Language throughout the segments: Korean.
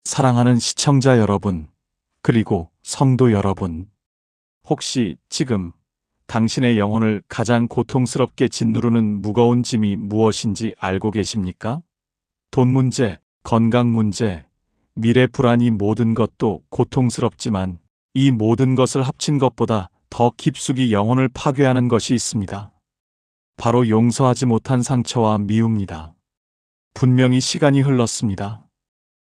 사랑하는 시청자 여러분, 그리고 성도 여러분, 혹시 지금 당신의 영혼을 가장 고통스럽게 짓누르는 무거운 짐이 무엇인지 알고 계십니까? 돈 문제, 건강 문제, 미래 불안, 이 모든 것도 고통스럽지만 이 모든 것을 합친 것보다 더 깊숙이 영혼을 파괴하는 것이 있습니다. 바로 용서하지 못한 상처와 미움입니다. 분명히 시간이 흘렀습니다.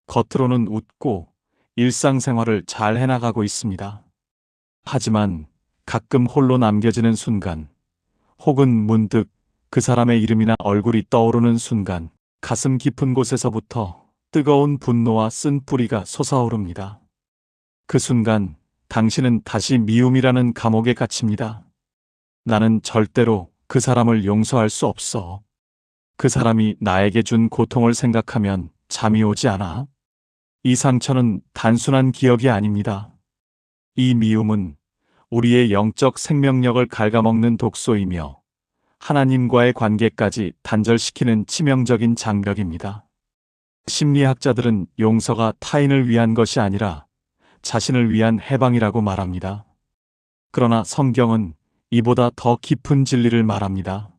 겉으로는 웃고 일상생활을 잘 해나가고 있습니다. 하지만 가끔 홀로 남겨지는 순간, 혹은 문득 그 사람의 이름이나 얼굴이 떠오르는 순간, 가슴 깊은 곳에서부터 뜨거운 분노와 쓴뿌리가 솟아오릅니다. 그 순간 당신은 다시 미움이라는 감옥에 갇힙니다. 나는 절대로 그 사람을 용서할 수 없어. 그 사람이 나에게 준 고통을 생각하면 잠이 오지 않아. 이 상처는 단순한 기억이 아닙니다. 이 미움은 우리의 영적 생명력을 갉아먹는 독소이며 하나님과의 관계까지 단절시키는 치명적인 장벽입니다. 심리학자들은 용서가 타인을 위한 것이 아니라 자신을 위한 해방이라고 말합니다. 그러나 성경은 이보다 더 깊은 진리를 말합니다.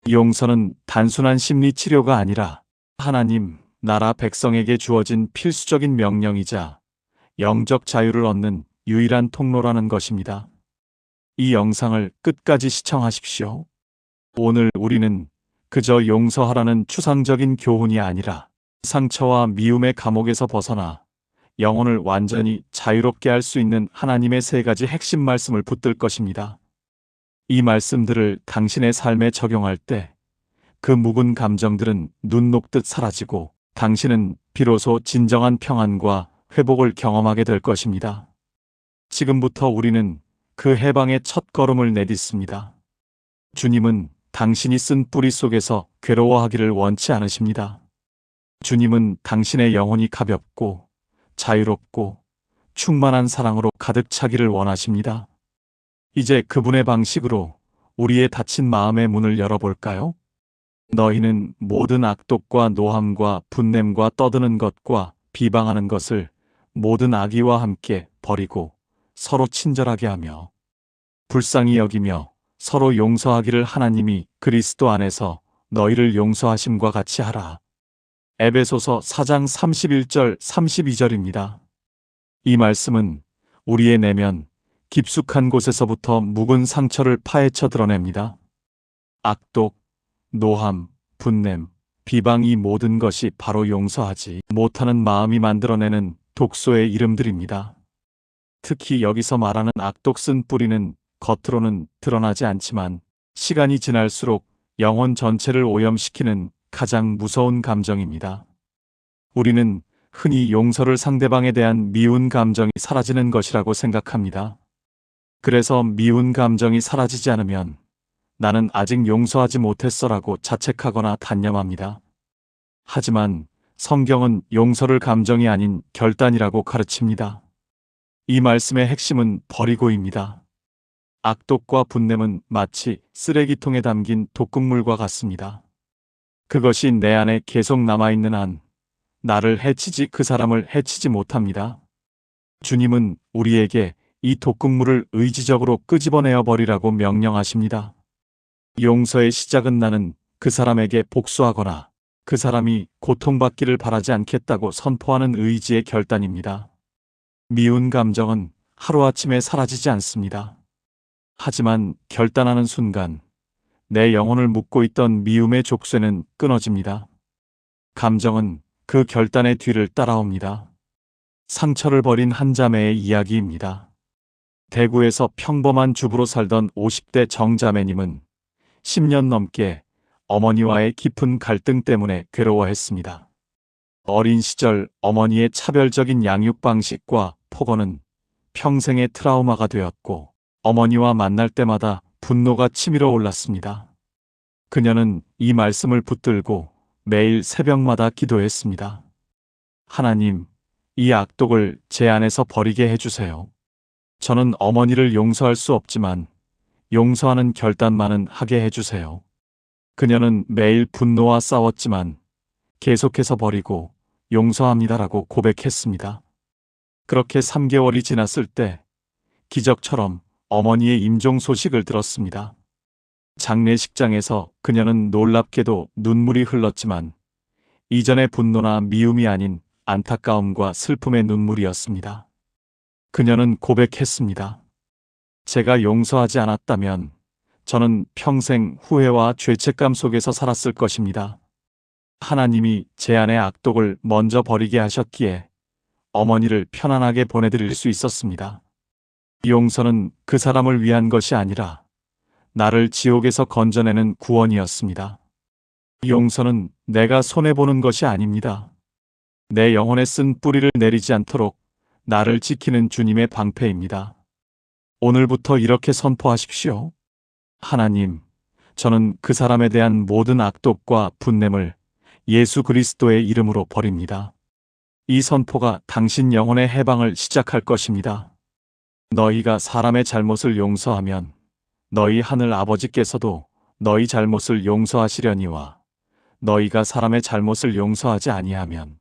용서는 단순한 심리 치료가 아니라 하나님, 나라 백성에게 주어진 필수적인 명령이자 영적 자유를 얻는 유일한 통로라는 것입니다. 이 영상을 끝까지 시청하십시오. 오늘 우리는 그저 용서하라는 추상적인 교훈이 아니라 상처와 미움의 감옥에서 벗어나 영혼을 완전히 자유롭게 할 수 있는 하나님의 세 가지 핵심 말씀을 붙들 것입니다. 이 말씀들을 당신의 삶에 적용할 때 그 묵은 감정들은 눈 녹듯 사라지고 당신은 비로소 진정한 평안과 회복을 경험하게 될 것입니다. 지금부터 우리는 그 해방의 첫 걸음을 내딛습니다. 주님은 당신이 쓴 뿌리 속에서 괴로워하기를 원치 않으십니다. 주님은 당신의 영혼이 가볍고 자유롭고 충만한 사랑으로 가득 차기를 원하십니다. 이제 그분의 방식으로 우리의 닫힌 마음의 문을 열어볼까요? 너희는 모든 악독과 노함과 분냄과 떠드는 것과 비방하는 것을 모든 악의와 함께 버리고 서로 친절하게 하며 불쌍히 여기며 서로 용서하기를 하나님이 그리스도 안에서 너희를 용서하심과 같이 하라. 에베소서 4장 31절 32절입니다. 이 말씀은 우리의 내면 깊숙한 곳에서부터 묵은 상처를 파헤쳐 드러냅니다. 악독, 노함, 분냄, 비방, 이 모든 것이 바로 용서하지 못하는 마음이 만들어내는 독소의 이름들입니다. 특히 여기서 말하는 악독, 쓴 뿌리는 겉으로는 드러나지 않지만 시간이 지날수록 영혼 전체를 오염시키는 가장 무서운 감정입니다. 우리는 흔히 용서를 상대방에 대한 미운 감정이 사라지는 것이라고 생각합니다. 그래서 미운 감정이 사라지지 않으면 나는 아직 용서하지 못했어라고 자책하거나 단념합니다. 하지만 성경은 용서를 감정이 아닌 결단이라고 가르칩니다. 이 말씀의 핵심은 버리고입니다. 악독과 분냄은 마치 쓰레기통에 담긴 독극물과 같습니다. 그것이 내 안에 계속 남아있는 한 나를 해치지 그 사람을 해치지 못합니다. 주님은 우리에게 이 독극물을 의지적으로 끄집어내어 버리라고 명령하십니다. 용서의 시작은 나는 그 사람에게 복수하거나 그 사람이 고통받기를 바라지 않겠다고 선포하는 의지의 결단입니다. 미운 감정은 하루아침에 사라지지 않습니다. 하지만 결단하는 순간 내 영혼을 묶고 있던 미움의 족쇄는 끊어집니다. 감정은 그 결단의 뒤를 따라옵니다. 상처를 버린 한 자매의 이야기입니다. 대구에서 평범한 주부로 살던 50대 정자매님은 10년 넘게 어머니와의 깊은 갈등 때문에 괴로워했습니다. 어린 시절 어머니의 차별적인 양육 방식과 폭언은 평생의 트라우마가 되었고 어머니와 만날 때마다 분노가 치밀어 올랐습니다. 그녀는 이 말씀을 붙들고 매일 새벽마다 기도했습니다. 하나님, 이 악독을 제 안에서 버리게 해주세요. 저는 어머니를 용서할 수 없지만 용서하는 결단만은 하게 해주세요. 그녀는 매일 분노와 싸웠지만 계속해서 버리고 용서합니다라고 고백했습니다. 그렇게 3개월이 지났을 때 기적처럼 어머니의 임종 소식을 들었습니다. 장례식장에서 그녀는 놀랍게도 눈물이 흘렀지만 이전의 분노나 미움이 아닌 안타까움과 슬픔의 눈물이었습니다. 그녀는 고백했습니다. 제가 용서하지 않았다면 저는 평생 후회와 죄책감 속에서 살았을 것입니다. 하나님이 제 안의 악독을 먼저 버리게 하셨기에 어머니를 편안하게 보내드릴 수 있었습니다. 용서는 그 사람을 위한 것이 아니라 나를 지옥에서 건져내는 구원이었습니다. 용서는 내가 손해보는 것이 아닙니다. 내 영혼에 쓴 뿌리를 내리지 않도록 나를 지키는 주님의 방패입니다. 오늘부터 이렇게 선포하십시오. 하나님, 저는 그 사람에 대한 모든 악독과 분냄을 예수 그리스도의 이름으로 버립니다. 이 선포가 당신 영혼의 해방을 시작할 것입니다. 너희가 사람의 잘못을 용서하면 너희 하늘 아버지께서도 너희 잘못을 용서하시려니와 너희가 사람의 잘못을 용서하지 아니하면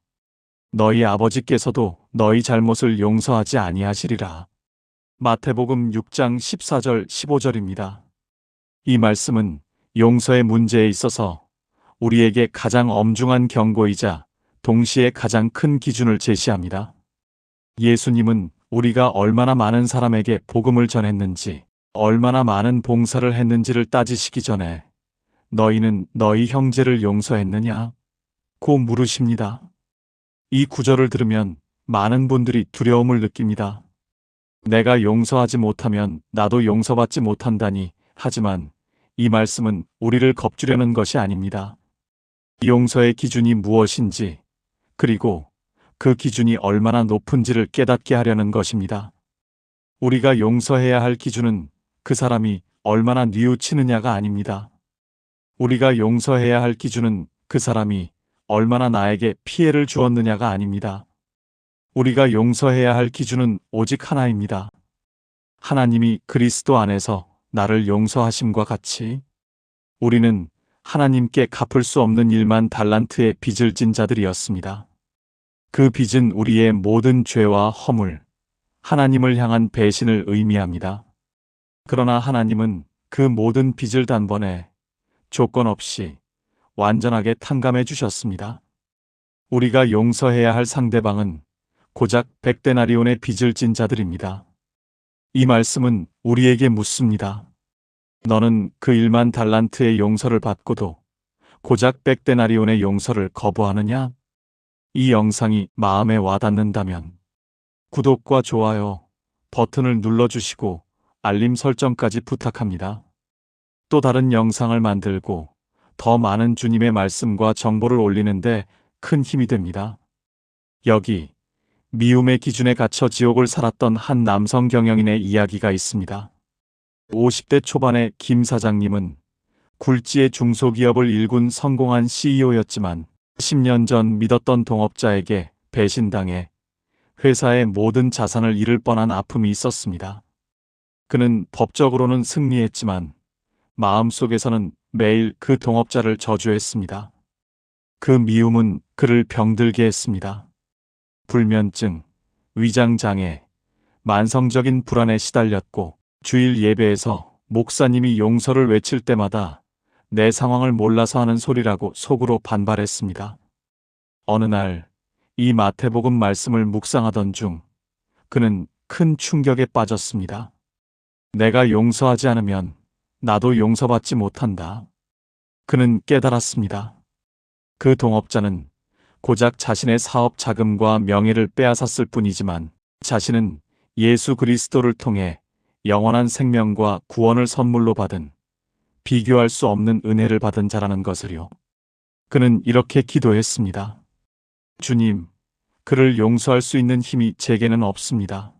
너희 아버지께서도 너희 잘못을 용서하지 아니하시리라. 마태복음 6장 14절 15절입니다. 이 말씀은 용서의 문제에 있어서 우리에게 가장 엄중한 경고이자 동시에 가장 큰 기준을 제시합니다. 예수님은 우리가 얼마나 많은 사람에게 복음을 전했는지, 얼마나 많은 봉사를 했는지를 따지시기 전에 너희는 너희 형제를 용서했느냐? 고 물으십니다. 이 구절을 들으면 많은 분들이 두려움을 느낍니다. 내가 용서하지 못하면 나도 용서받지 못한다니. 하지만 이 말씀은 우리를 겁주려는 것이 아닙니다. 용서의 기준이 무엇인지, 그리고 그 기준이 얼마나 높은지를 깨닫게 하려는 것입니다. 우리가 용서해야 할 기준은 그 사람이 얼마나 뉘우치느냐가 아닙니다. 우리가 용서해야 할 기준은 그 사람이 얼마나 나에게 피해를 주었느냐가 아닙니다. 우리가 용서해야 할 기준은 오직 하나입니다. 하나님이 그리스도 안에서 나를 용서하심과 같이 우리는 하나님께 갚을 수 없는 1만 달란트의 빚을 진 자들이었습니다. 그 빚은 우리의 모든 죄와 허물, 하나님을 향한 배신을 의미합니다. 그러나 하나님은 그 모든 빚을 단번에 조건 없이 완전하게 탕감해 주셨습니다. 우리가 용서해야 할 상대방은 고작 100데나리온의 빚을 진 자들입니다. 이 말씀은 우리에게 묻습니다. 너는 그 1만 달란트의 용서를 받고도 고작 100데나리온의 용서를 거부하느냐? 이 영상이 마음에 와닿는다면 구독과 좋아요 버튼을 눌러주시고 알림 설정까지 부탁합니다. 또 다른 영상을 만들고 더 많은 주님의 말씀과 정보를 올리는데 큰 힘이 됩니다. 여기 미움의 기준에 갇혀 지옥을 살았던 한 남성 경영인의 이야기가 있습니다. 50대 초반의 김 사장님은 굴지의 중소기업을 일군 성공한 CEO였지만 10년 전 믿었던 동업자에게 배신당해 회사의 모든 자산을 잃을 뻔한 아픔이 있었습니다. 그는 법적으로는 승리했지만 마음속에서는 매일 그 동업자를 저주했습니다. 그 미움은 그를 병들게 했습니다. 불면증, 위장장애, 만성적인 불안에 시달렸고 주일 예배에서 목사님이 용서를 외칠 때마다 내 상황을 몰라서 하는 소리라고 속으로 반발했습니다. 어느 날 이 마태복음 말씀을 묵상하던 중 그는 큰 충격에 빠졌습니다. 내가 용서하지 않으면 나도 용서받지 못한다. 그는 깨달았습니다. 그 동업자는 고작 자신의 사업 자금과 명예를 빼앗았을 뿐이지만 자신은 예수 그리스도를 통해 영원한 생명과 구원을 선물로 받은 비교할 수 없는 은혜를 받은 자라는 것을요. 그는 이렇게 기도했습니다. 주님, 그를 용서할 수 있는 힘이 제게는 없습니다.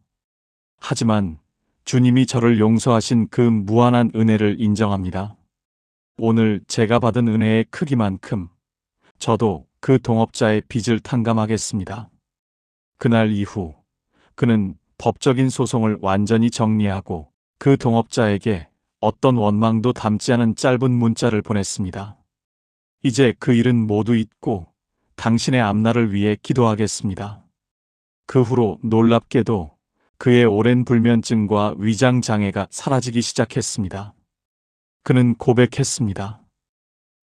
하지만 주님이 저를 용서하신 그 무한한 은혜를 인정합니다. 오늘 제가 받은 은혜의 크기만큼 저도 그 동업자의 빚을 탕감하겠습니다. 그날 이후 그는 법적인 소송을 완전히 정리하고 그 동업자에게 어떤 원망도 담지 않은 짧은 문자를 보냈습니다. 이제 그 일은 모두 잊고 당신의 앞날을 위해 기도하겠습니다. 그 후로 놀랍게도 그의 오랜 불면증과 위장 장애가 사라지기 시작했습니다. 그는 고백했습니다.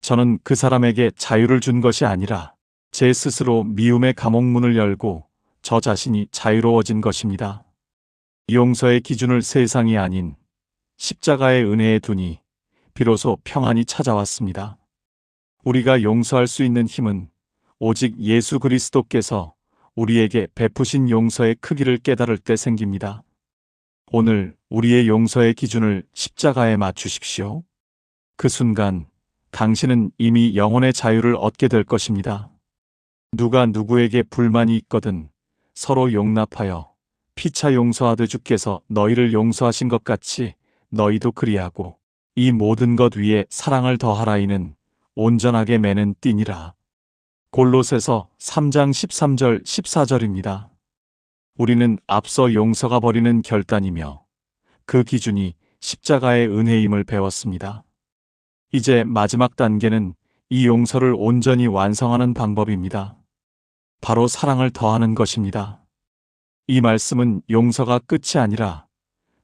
저는 그 사람에게 자유를 준 것이 아니라 제 스스로 미움의 감옥문을 열고 저 자신이 자유로워진 것입니다. 용서의 기준을 세상이 아닌 십자가의 은혜에 두니 비로소 평안이 찾아왔습니다. 우리가 용서할 수 있는 힘은 오직 예수 그리스도께서 우리에게 베푸신 용서의 크기를 깨달을 때 생깁니다. 오늘 우리의 용서의 기준을 십자가에 맞추십시오. 그 순간 당신은 이미 영혼의 자유를 얻게 될 것입니다. 누가 누구에게 불만이 있거든 서로 용납하여 피차 용서하듯 주께서 너희를 용서하신 것 같이 너희도 그리하고 이 모든 것 위에 사랑을 더하라. 이는 온전하게 매는 띠니라. 골로새서 3장 13절 14절입니다. 우리는 앞서 용서가 버리는 결단이며 그 기준이 십자가의 은혜임을 배웠습니다. 이제 마지막 단계는 이 용서를 온전히 완성하는 방법입니다. 바로 사랑을 더하는 것입니다. 이 말씀은 용서가 끝이 아니라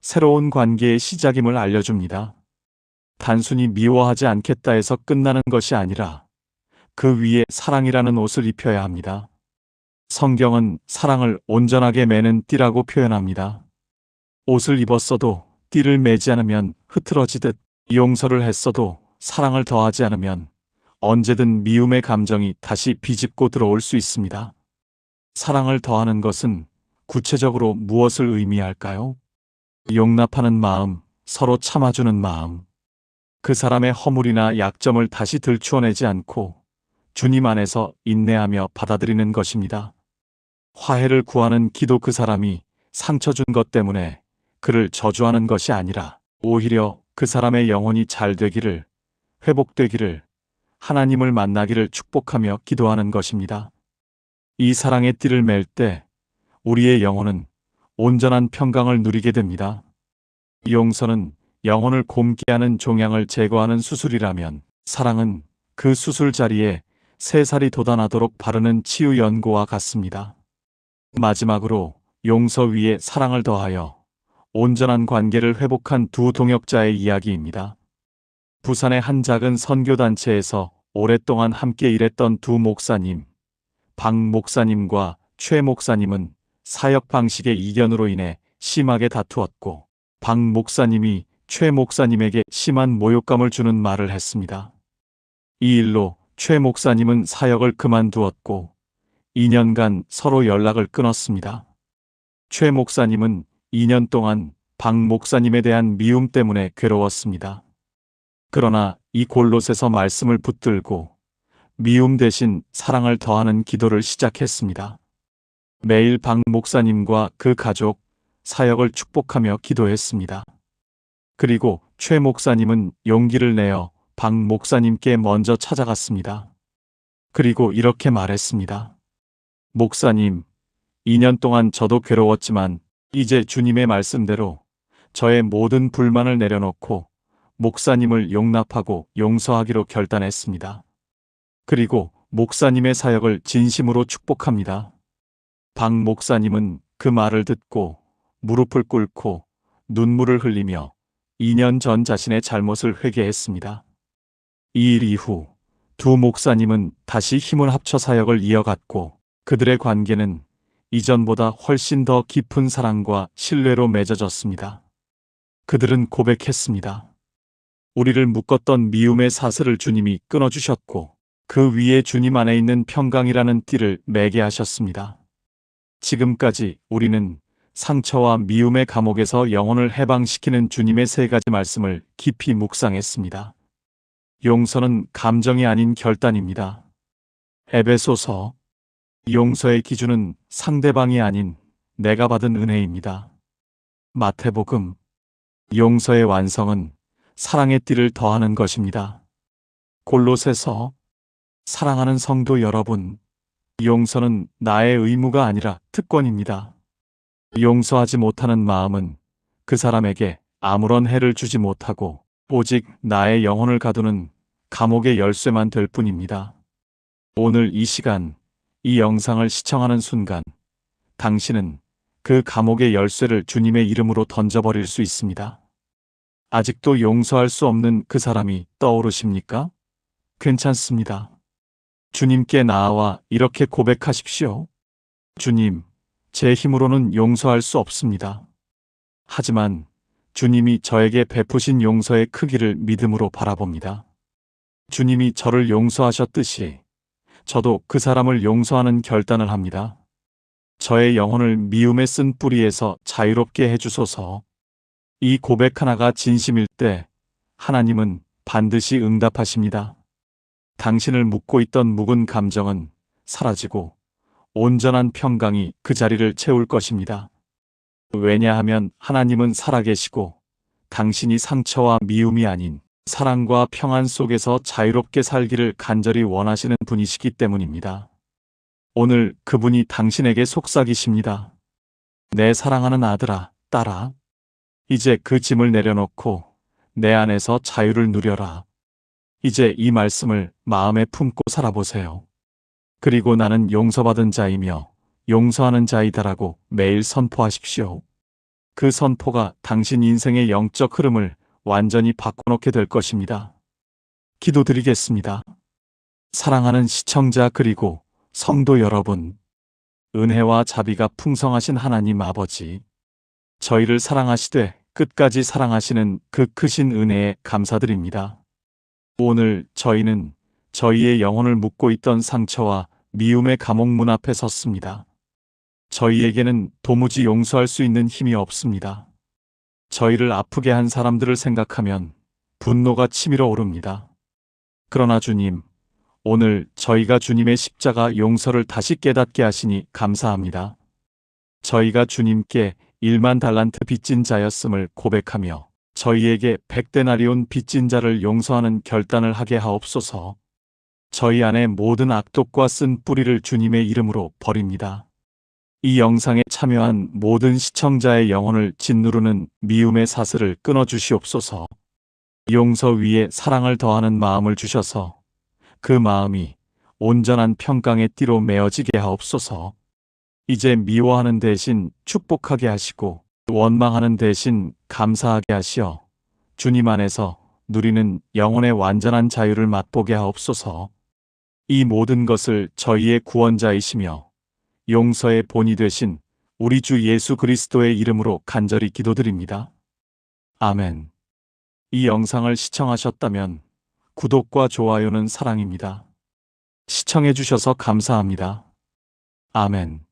새로운 관계의 시작임을 알려줍니다. 단순히 미워하지 않겠다 해서 끝나는 것이 아니라 그 위에 사랑이라는 옷을 입혀야 합니다. 성경은 사랑을 온전하게 매는 띠라고 표현합니다. 옷을 입었어도 띠를 매지 않으면 흐트러지듯 용서를 했어도 사랑을 더하지 않으면 언제든 미움의 감정이 다시 비집고 들어올 수 있습니다. 사랑을 더하는 것은 구체적으로 무엇을 의미할까요? 용납하는 마음, 서로 참아주는 마음, 그 사람의 허물이나 약점을 다시 들추어내지 않고 주님 안에서 인내하며 받아들이는 것입니다. 화해를 구하는 기도, 그 사람이 상처 준 것 때문에 그를 저주하는 것이 아니라 오히려 그 사람의 영혼이 잘 되기를, 회복되기를, 하나님을 만나기를 축복하며 기도하는 것입니다. 이 사랑의 띠를 맬 때 우리의 영혼은 온전한 평강을 누리게 됩니다. 용서는 영혼을 곪게 하는 종양을 제거하는 수술이라면 사랑은 그 수술 자리에 새살이 돋아나도록 바르는 치유 연고와 같습니다. 마지막으로 용서 위에 사랑을 더하여 온전한 관계를 회복한 두 동역자의 이야기입니다. 부산의 한 작은 선교단체에서 오랫동안 함께 일했던 두 목사님, 박 목사님과 최 목사님은 사역 방식의 이견으로 인해 심하게 다투었고, 박 목사님이 최 목사님에게 심한 모욕감을 주는 말을 했습니다. 이 일로 최 목사님은 사역을 그만두었고 2년간 서로 연락을 끊었습니다. 최 목사님은 2년 동안 박 목사님에 대한 미움 때문에 괴로웠습니다. 그러나 이 골로새서 말씀을 붙들고 미움 대신 사랑을 더하는 기도를 시작했습니다. 매일 박 목사님과 그 가족, 사역을 축복하며 기도했습니다. 그리고 최 목사님은 용기를 내어 박 목사님께 먼저 찾아갔습니다. 그리고 이렇게 말했습니다. 목사님, 2년 동안 저도 괴로웠지만 이제 주님의 말씀대로 저의 모든 불만을 내려놓고 목사님을 용납하고 용서하기로 결단했습니다. 그리고 목사님의 사역을 진심으로 축복합니다. 박 목사님은 그 말을 듣고 무릎을 꿇고 눈물을 흘리며 2년 전 자신의 잘못을 회개했습니다. 이 일 이후 두 목사님은 다시 힘을 합쳐 사역을 이어갔고 그들의 관계는 이전보다 훨씬 더 깊은 사랑과 신뢰로 맺어졌습니다. 그들은 고백했습니다. 우리를 묶었던 미움의 사슬을 주님이 끊어주셨고 그 위에 주님 안에 있는 평강이라는 띠를 매게 하셨습니다. 지금까지 우리는 상처와 미움의 감옥에서 영혼을 해방시키는 주님의 세 가지 말씀을 깊이 묵상했습니다. 용서는 감정이 아닌 결단입니다. 에베소서. 용서의 기준은 상대방이 아닌 내가 받은 은혜입니다. 마태복음. 용서의 완성은 사랑의 띠를 더하는 것입니다. 골로새서. 사랑하는 성도 여러분, 용서는 나의 의무가 아니라 특권입니다. 용서하지 못하는 마음은 그 사람에게 아무런 해를 주지 못하고 오직 나의 영혼을 가두는 감옥의 열쇠만 될 뿐입니다. 오늘 이 시간 이 영상을 시청하는 순간 당신은 그 감옥의 열쇠를 주님의 이름으로 던져버릴 수 있습니다. 아직도 용서할 수 없는 그 사람이 떠오르십니까? 괜찮습니다. 주님께 나아와 이렇게 고백하십시오. 주님, 제 힘으로는 용서할 수 없습니다. 하지만 주님이 저에게 베푸신 용서의 크기를 믿음으로 바라봅니다. 주님이 저를 용서하셨듯이 저도 그 사람을 용서하는 결단을 합니다. 저의 영혼을 미움의 쓴 뿌리에서 자유롭게 해주소서. 이 고백 하나가 진심일 때 하나님은 반드시 응답하십니다. 당신을 묶고 있던 묵은 감정은 사라지고 온전한 평강이 그 자리를 채울 것입니다. 왜냐하면 하나님은 살아계시고 당신이 상처와 미움이 아닌 사랑과 평안 속에서 자유롭게 살기를 간절히 원하시는 분이시기 때문입니다. 오늘 그분이 당신에게 속삭이십니다. 내 사랑하는 아들아, 딸아. 이제 그 짐을 내려놓고 내 안에서 자유를 누려라. 이제 이 말씀을 마음에 품고 살아보세요. 그리고 나는 용서받은 자이며 용서하는 자이다라고 매일 선포하십시오. 그 선포가 당신 인생의 영적 흐름을 완전히 바꿔놓게 될 것입니다. 기도드리겠습니다. 사랑하는 시청자 그리고 성도 여러분, 은혜와 자비가 풍성하신 하나님 아버지, 저희를 사랑하시되 끝까지 사랑하시는 그 크신 은혜에 감사드립니다. 오늘 저희는 저희의 영혼을 묶고 있던 상처와 미움의 감옥 문 앞에 섰습니다. 저희에게는 도무지 용서할 수 있는 힘이 없습니다. 저희를 아프게 한 사람들을 생각하면 분노가 치밀어 오릅니다. 그러나 주님, 오늘 저희가 주님의 십자가 용서를 다시 깨닫게 하시니 감사합니다. 저희가 주님께 1만 달란트 빚진 자였음을 고백하며 저희에게 100데나리온 빚진 자를 용서하는 결단을 하게 하옵소서. 저희 안에 모든 악독과 쓴 뿌리를 주님의 이름으로 버립니다. 이 영상에 참여한 모든 시청자의 영혼을 짓누르는 미움의 사슬을 끊어주시옵소서. 용서 위에 사랑을 더하는 마음을 주셔서 그 마음이 온전한 평강의 띠로 메어지게 하옵소서. 이제 미워하는 대신 축복하게 하시고 원망하는 대신 감사하게 하시어 주님 안에서 누리는 영혼의 완전한 자유를 맛보게 하옵소서. 이 모든 것을 저희의 구원자이시며 용서의 본이 되신 우리 주 예수 그리스도의 이름으로 간절히 기도드립니다. 아멘. 이 영상을 시청하셨다면 구독과 좋아요는 사랑입니다. 시청해 주셔서 감사합니다. 아멘.